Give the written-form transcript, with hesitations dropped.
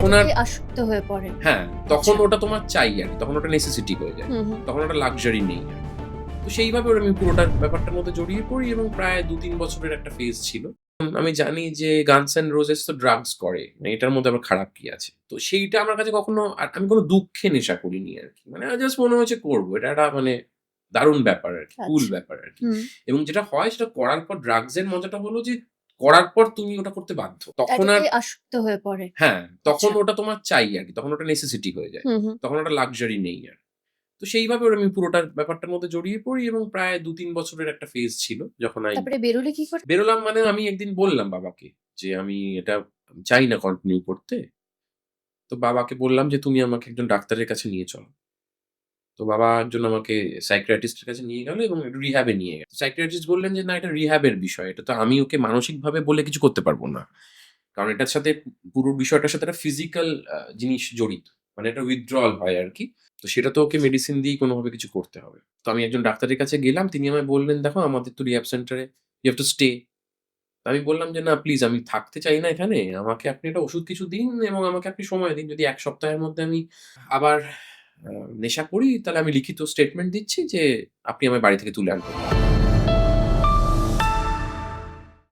তখন আর থেকে আসক্ত হয়ে পড়ে। হ্যাঁ, তখন আচ্ছা। ওটা তোমার চাই আরকি। তখন ওটা নেসেসিটি হয়ে যায়। হুম, হুম। তখন ওটা লাক্সারি নেই আর। তো সেইভাবে আমি পুরোটা ব্যাপারটার মধ্যে জড়িয়ে পড়ি এবং প্রায় ২-৩ বছরের একটা ফেজ ছিল। আমি জানি যে 'গানস এন্ড রোজেস' তো ড্রাগস করে। মানে এটার মধ্যে আবার খারাপ কি আছে? তো সেইটা আমার কাছে কখনো আমি কোন দুঃখে নেশা করিনি আরকি। মানে জাস্ট মনে হয়েছে করব। এটা একটা মানে দারুণ ব্যাপার আরকি। কুল আচ্ছা। ব্যাপার আরকি। হুম। এবং যেটা হয় সেটা করার পর ড্রাগস এর মজাটা হলো যে করার পর তুমি ওটা করতে বাধ্য। তখন আর এটাতে আসক্ত হয়ে পড়ে। হ্যাঁ, তখন আচ্ছা। ওটা তোমার চাই আরকি। তখন ওটা নেসেসিটি হয়ে যায়। হুম, হুম। তখন ওটা লাক্সারি নেই আর। তো সেইভাবে আমি পুরোটা ব্যাপারটার মধ্যে জড়িয়ে পড়ি এবং প্রায় ২-৩ বছরের একটা ফেজ ছিল। যখন তারপরে বেরোলে কি করে? বেরোলাম মানে আমি একদিন বললাম বাবাকে যে, "আমি এটা চাই না কন্টিনিউ করতে।" তো বাবাকে বললাম যে, "তুমি আমাকে একজন ডাক্তারের কাছে নিয়ে চলো।" তো বাবা একজন আমাকে সাইকিয়াট্রিস্ট এর কাছে নিয়ে গেল এবং রিহ্যাব এ নিয়ে গেল। সাইকিয়াট্রিস্ট বললেন যে, "না, এটা রিহ্যাব এর বিষয়। এটা তো আমি ওকে মানসিকভাবে বলে কিছু করতে পারব না।" কারণ এটার সাথে পুরো বিষয়টার সাথে একটা ফিজিক্যাল জিনিস জড়িত। মানে একটা উইথড্রয়াল হয় আরকি। তো সেটা তো ওকে মেডিসিন দিয়েই কোনভাবে কিছু করতে হবে। তো আমি একজন ডাক্তারের কাছে গেলাম। তিনি আমায় বললেন, "দেখো আমাদের তো রিহ্যাব সেন্টারে ইউ হ্যাভ টু স্টে।" আমি বললাম যে, "না প্লিজ আমি থাকতে চাই না এখানে। আমাকে আপনি একটা ওষুধ কিছু দিন এবং আমাকে আপনি সময় দিন। যদি ১ সপ্তাহের মধ্যে আমি আবার আ নেশা করি তাহলে আমি লিখিত স্টেটমেন্ট দিচ্ছি যে আপনি আমায় বাড়ি থেকে তুলে আনবেন।"